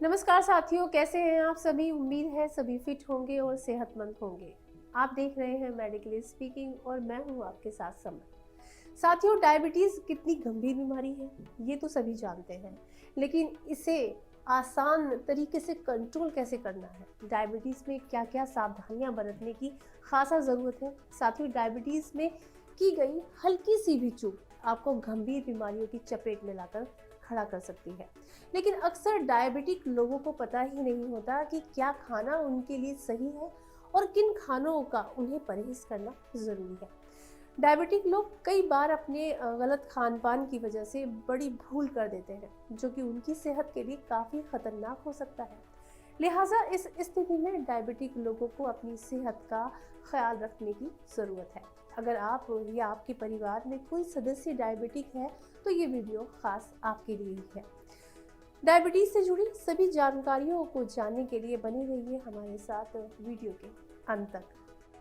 नमस्कार साथियों, कैसे हैं आप सभी। उम्मीद है सभी फिट होंगे और सेहतमंद होंगे। आप देख रहे हैं मेडिकली स्पीकिंग और मैं हूं आपके साथ समर। साथियों, डायबिटीज कितनी गंभीर बीमारी है ये तो सभी जानते हैं, लेकिन इसे आसान तरीके से कंट्रोल कैसे करना है, डायबिटीज में क्या क्या सावधानियां बरतने की खासा ज़रूरत है। साथियों, डायबिटीज में की गई हल्की सी भी चूक आपको गंभीर बीमारियों की चपेट में लाकर खड़ा कर सकती है। लेकिन अक्सर डायबिटिक लोगों को पता ही नहीं होता कि क्या खाना उनके लिए सही है और किन खानों का उन्हें परहेज करना जरूरी है। डायबिटिक लोग कई बार अपने गलत खान पान की वजह से बड़ी भूल कर देते हैं, जो कि उनकी सेहत के लिए काफ़ी खतरनाक हो सकता है। लिहाजा इस स्थिति में डायबिटिक लोगों को अपनी सेहत का ख्याल रखने की ज़रूरत है। अगर आप या आपके परिवार में कोई सदस्य डायबिटिक है तो ये वीडियो खास आपके लिए ही है। डायबिटीज से जुड़ी सभी जानकारियों को जानने के लिए बने रहिए हमारे साथ वीडियो के अंत तक।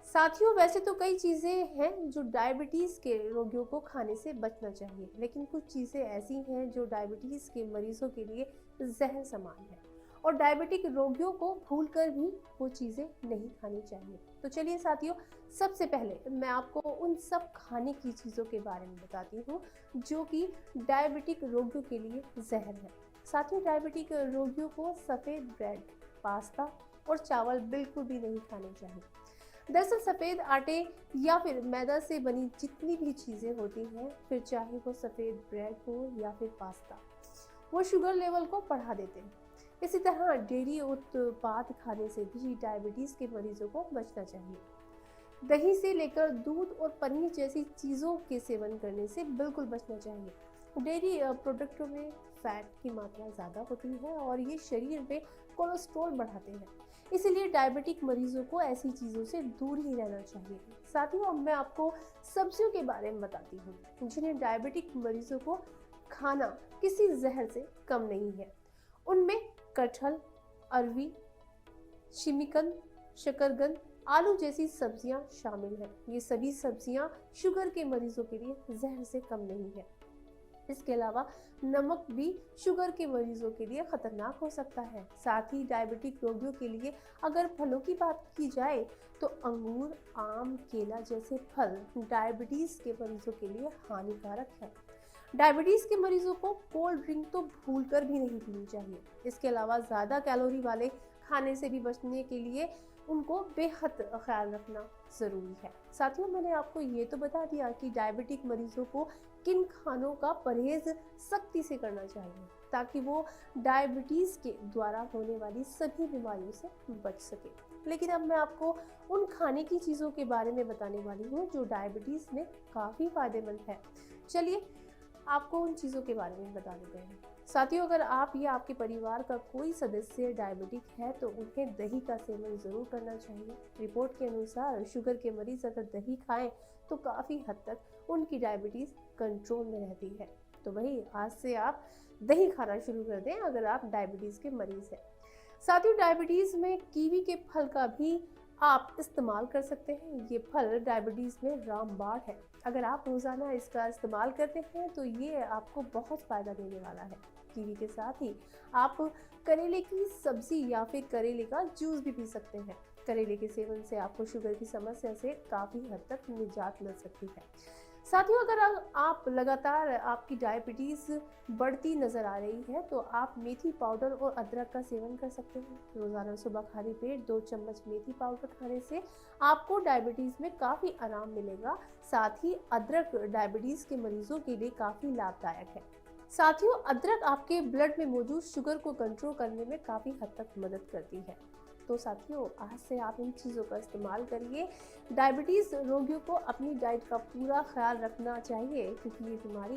साथियों, वैसे तो कई चीज़ें हैं जो डायबिटीज़ के रोगियों को खाने से बचना चाहिए, लेकिन कुछ चीज़ें ऐसी हैं जो डायबिटीज़ के मरीजों के लिए जहर समान है और डायबिटिक रोगियों को भूलकर भी वो चीज़ें नहीं खानी चाहिए। तो चलिए साथियों, सबसे पहले मैं आपको उन सब खाने की चीज़ों के बारे में बताती हूँ जो कि डायबिटिक रोगियों के लिए जहर है। साथियों, डायबिटिक रोगियों को सफ़ेद ब्रेड, पास्ता और चावल बिल्कुल भी नहीं खाने चाहिए। दरअसल सफ़ेद आटे या फिर मैदा से बनी जितनी भी चीज़ें होती हैं, फिर चाहे वो सफ़ेद ब्रेड हो या फिर पास्ता, वो शुगर लेवल को बढ़ा देते हैं। इसी तरह डेयरी उत्पाद खाने से भी डायबिटीज़ के मरीजों को बचना चाहिए। दही से लेकर दूध और पनीर जैसी चीज़ों के सेवन करने से बिल्कुल बचना चाहिए। डेयरी प्रोडक्टों में फैट की मात्रा ज़्यादा होती है और ये शरीर में कोलेस्ट्रॉल बढ़ाते हैं, इसीलिए डायबिटिक मरीजों को ऐसी चीज़ों से दूर ही रहना चाहिए। साथ ही अब मैं आपको सब्जियों के बारे में बताती हूँ जिन्हें डायबिटिक मरीजों को खाना किसी जहर से कम नहीं है। उनमें कटहल, अरवी, शिमीकंद, शकरकंद, आलू जैसी सब्जियां शामिल हैं। ये सभी सब्जियां शुगर के मरीजों के लिए जहर से कम नहीं है। इसके अलावा नमक भी शुगर के मरीजों के लिए खतरनाक हो सकता है। साथ ही डायबिटिक रोगियों के लिए अगर फलों की बात की जाए तो अंगूर, आम, केला जैसे फल डायबिटीज के मरीजों के लिए हानिकारक है। डायबिटीज के मरीजों को कोल्ड ड्रिंक तो भूलकर भी नहीं पीनी चाहिए। इसके अलावा ज़्यादा कैलोरी वाले खाने से भी बचने के लिए उनको बेहद ख्याल रखना ज़रूरी है। साथियों, मैंने आपको ये तो बता दिया कि डायबिटिक मरीजों को किन खानों का परहेज सख्ती से करना चाहिए ताकि वो डायबिटीज़ के द्वारा होने वाली सभी बीमारियों से बच सके। लेकिन अब मैं आपको उन खाने की चीज़ों के बारे में बताने वाली हूँ जो डायबिटीज़ में काफ़ी फ़ायदेमंद है। चलिए आपको उन चीज़ों के बारे में बता देते हैं। साथियों, अगर आप या आपके परिवार का कोई सदस्य डायबिटिक है तो उन्हें दही का सेवन ज़रूर करना चाहिए। रिपोर्ट के अनुसार शुगर के मरीज अगर दही खाएं तो काफ़ी हद तक उनकी डायबिटीज़ कंट्रोल में रहती है। तो वही आज से आप दही खाना शुरू कर दें अगर आप डायबिटीज़ के मरीज़ हैं। साथियों, डायबिटीज़ में कीवी के फल का भी आप इस्तेमाल कर सकते हैं। ये फल डायबिटीज़ में रामबाण है। अगर आप रोज़ाना इसका इस्तेमाल करते हैं तो ये आपको बहुत फ़ायदा देने वाला है। कीवी के साथ ही आप करेले की सब्ज़ी या फिर करेले का जूस भी पी सकते हैं। करेले के सेवन से आपको शुगर की समस्या से काफ़ी हद तक निजात मिल सकती है। साथियों, अगर आप लगातार आपकी डायबिटीज़ बढ़ती नज़र आ रही है तो आप मेथी पाउडर और अदरक का सेवन कर सकते हैं। रोज़ाना सुबह खाली पेट 2 चम्मच मेथी पाउडर खाने से आपको डायबिटीज़ में काफ़ी आराम मिलेगा। साथ ही अदरक डायबिटीज़ के मरीजों के लिए काफ़ी लाभदायक है। साथियों, अदरक आपके ब्लड में मौजूद शुगर को कंट्रोल करने में काफ़ी हद तक मदद करती है। तो साथियों, आज से आप इन चीज़ों का इस्तेमाल करिए। डायबिटीज़ रोगियों को अपनी डाइट का पूरा ख्याल रखना चाहिए क्योंकि ये बीमारी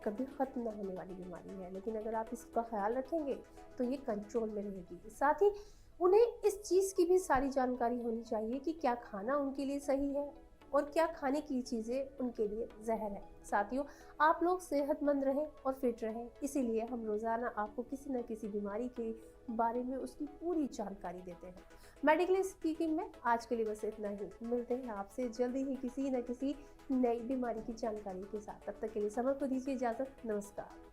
कभी ख़त्म न होने वाली बीमारी है, लेकिन अगर आप इसका ख्याल रखेंगे तो ये कंट्रोल में रहेगी। साथ ही उन्हें इस चीज़ की भी सारी जानकारी होनी चाहिए कि क्या खाना उनके लिए सही है और क्या खाने की चीज़ें उनके लिए जहर है। साथियों, आप लोग सेहतमंद रहें और फिट रहें, इसीलिए हम रोज़ाना आपको किसी न किसी बीमारी के बारे में उसकी पूरी जानकारी देते हैं। मेडिकली स्पीकिंग में आज के लिए बस इतना ही। मिलते हैं आपसे जल्दी ही किसी न किसी नई बीमारी की जानकारी के साथ। तब तक के लिए समय को दीजिए इजाज़त। नमस्कार।